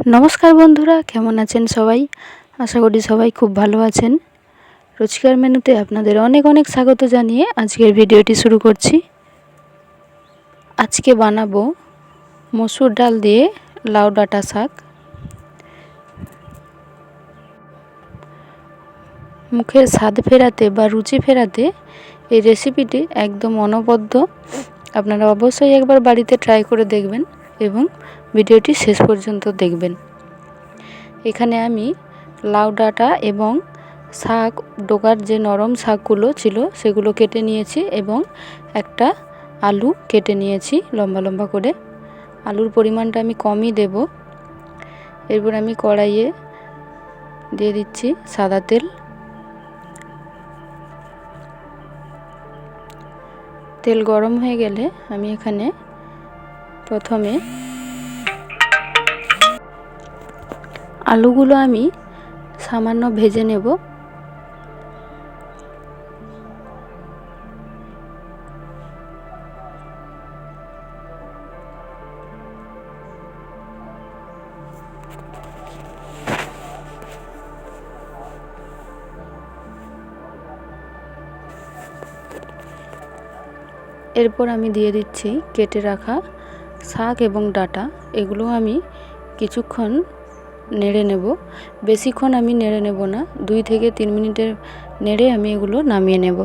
নমস্কার বন্ধুরা, কেমন আছেন সবাই? আশা করি সবাই খুব ভালো আছেন। রুচিকর মেনুতে আপনাদের অনেক অনেক স্বাগত জানিয়ে আজকের ভিডিওটি শুরু করছি। আজকে বানাবো মসুর ডাল দিয়ে লাউ ডাঁটা শাক। মুখের স্বাদ ফেরাতে বা রুচি ফেরাতে এই রেসিপিটি একদম অনবদ্য। আপনারা অবশ্যই একবার বাড়িতে ট্রাই করে দেখবেন এবং ভিডিওটি শেষ পর্যন্ত দেখবেন। এখানে আমি লাউ ডাঁটা এবং শাক ডোকার যে নরম শাকগুলো ছিল সেগুলো কেটে নিয়েছি এবং একটা আলু কেটে নিয়েছি লম্বা লম্বা করে। আলুর পরিমাণটা আমি কমই দেব। এরপর আমি কড়াইয়ে দিয়ে দিচ্ছি সাদা তেল। তেল গরম হয়ে গেলে আমি এখানে প্রথমে আলুগুলো আমি সামান্য ভেজে নেব। এরপর আমি দিয়ে দিচ্ছি কেটে রাখা শাক এবং ডাঁটা। এগুলো আমি কিছুক্ষণ নেড়ে নেব। বেশিক্ষণ আমি নেড়ে নেব না, 2 থেকে 3 মিনিটের নেড়ে আমি এগুলো নামিয়ে নেব।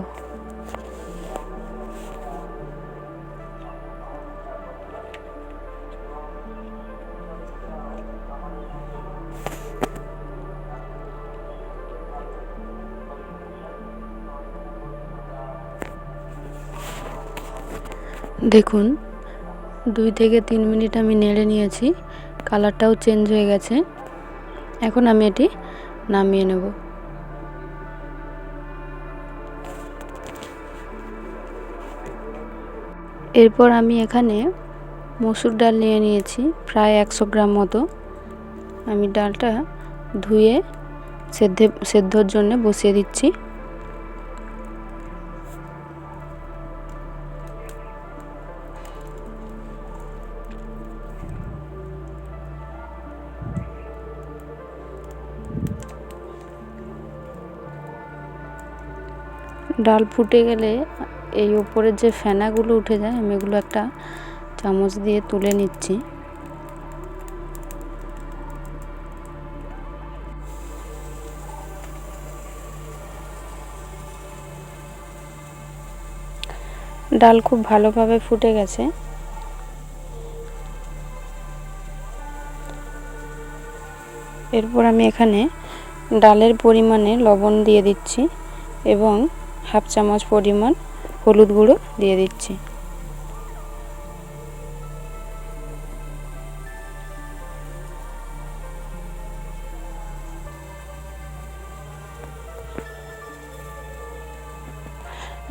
দেখুন 2 থেকে 3 মিনিট আমি নেড়ে নিয়েছি, কালারটাও চেঞ্জ হয়ে গেছে। এখন আমি এটি নামিয়ে নেব। এরপর আমি এখানে মসুর ডাল নিয়ে নিয়েছি প্রায় 100 গ্রাম মতো। আমি ডালটা ধুয়ে সেদ্ধর জন্য বসিয়ে দিচ্ছি। ডাল ফুটে গেলে এই উপরের যে ফেনাগুলো উঠে যায় আমি এগুলো একটা চামচ দিয়ে তুলে নিচ্ছি। ডাল খুব ভালোভাবে ফুটে গেছে। এরপর আমি এখানে ডালের পরিমাণে লবণ দিয়ে দিচ্ছি এবং হাফ চামচ পরিমাণ হলুদ গুঁড়ো দিয়ে দিচ্ছি।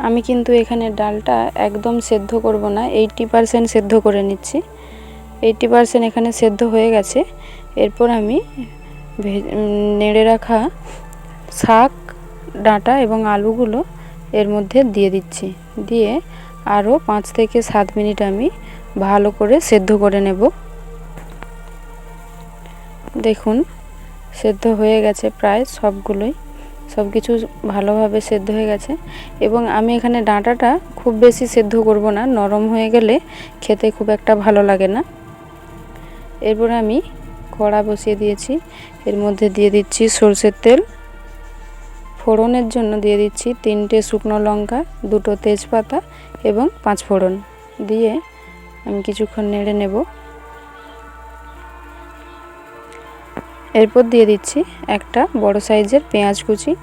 আমি কিন্তু এখানে ডালটা একদম সেদ্ধ করব না, 80% সেদ্ধ করে নিচ্ছি। 80% এখানে সেদ্ধ হয়ে গেছে। এরপর আমি নেড়ে রাখা শাক ডাঁটা এবং আলুগুলো এর মধ্যে দিয়ে দিচ্ছি। দিয়ে আরও 5 থেকে 7 মিনিট আমি ভালো করে সেদ্ধ করে নেব। দেখুন সেদ্ধ হয়ে গেছে প্রায় সবগুলোই, সব কিছু ভালোভাবে সেদ্ধ হয়ে গেছে। এবং আমি এখানে ডাঁটাটা খুব বেশি সেদ্ধ করব না, নরম হয়ে গেলে খেতে খুব একটা ভালো লাগে না। এরপর আমি কড়া বসিয়ে দিয়েছি, এর মধ্যে দিয়ে দিচ্ছি সরষের তেল। ফোড়নের জন্য দিয়ে দিচ্ছি 3টে শুকনো লঙ্কা, 2টো তেজপাতা এবং 5 ফোড়ন দিয়ে আমি কিছুক্ষণ নেড়ে নেব। এরপর দিয়ে দিচ্ছি একটা বড় সাইজের পেঁয়াজ কুচি।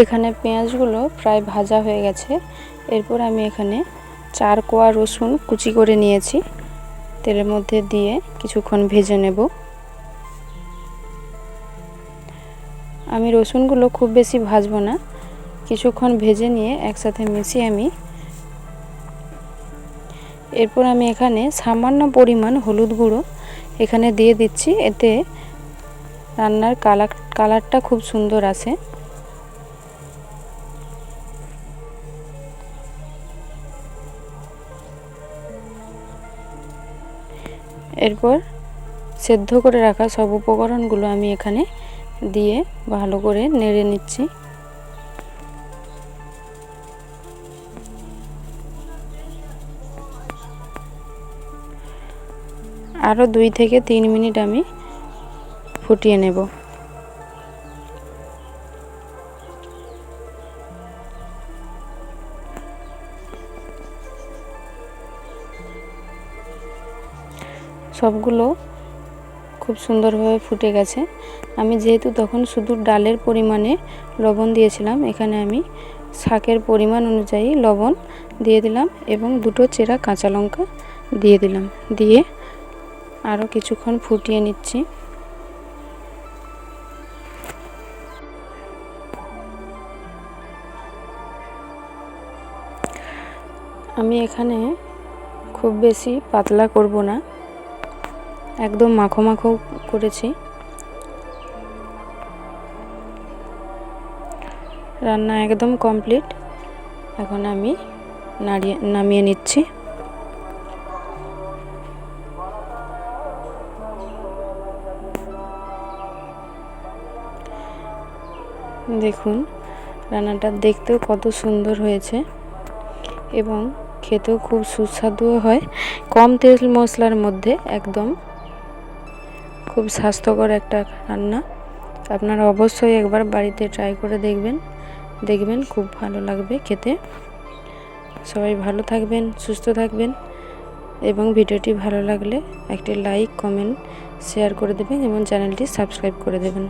এখানে পেঁয়াজগুলো প্রায় ভাজা হয়ে গেছে। এরপর আমি এখানে 4 কোয়া রসুন কুচি করে নিয়েছি, তেলের মধ্যে দিয়ে কিছুক্ষণ ভেজে নেব। আমি রসুনগুলো খুব বেশি ভাজবো না, কিছুক্ষণ ভেজে নিয়ে একসাথে মিশিয়ে আমি এরপর আমি এখানে সামান্য পরিমাণ হলুদ গুঁড়ো এখানে দিয়ে দিচ্ছি, এতে রান্নার কালারটা খুব সুন্দর আসে। এরপর সেদ্ধ করে রাখা সব উপকরণগুলো আমি এখানে দিয়ে ভালো করে নেড়ে নিচ্ছি। আরও 2 থেকে 3 মিনিট আমি ফুটিয়ে নেব। সবগুলো খুব সুন্দরভাবে ফুটে গেছে। আমি যেহেতু তখন শুধু ডালের পরিমাণে লবণ দিয়েছিলাম, এখানে আমি শাকের পরিমাণ অনুযায়ী লবণ দিয়ে দিলাম এবং 2টো চেরা কাঁচা লঙ্কা দিয়ে দিলাম। দিয়ে আরও কিছুক্ষণ ফুটিয়ে নিচ্ছি। আমি এখানে খুব বেশি পাতলা করব না, একদম মাখো মাখো করেছি। রান্না একদম কমপ্লিট। এখন আমি নামিয়ে নিচ্ছি। দেখুন রান্নাটা দেখতেও কত সুন্দর হয়েছে এবং খেতেও খুব সুস্বাদুও হয়। কম তেল মশলার মধ্যে একদম খুব স্বাস্থ্যকর একটা রান্না। আপনারা অবশ্যই একবার বাড়িতে ট্রাই করে দেখবেন খুব ভালো লাগবে খেতে। সবাই ভালো থাকবেন, সুস্থ থাকবেন এবং ভিডিওটি ভালো লাগলে একটি লাইক, কমেন্ট, শেয়ার করে দেবেন এবং চ্যানেলটি সাবস্ক্রাইব করে দেবেন।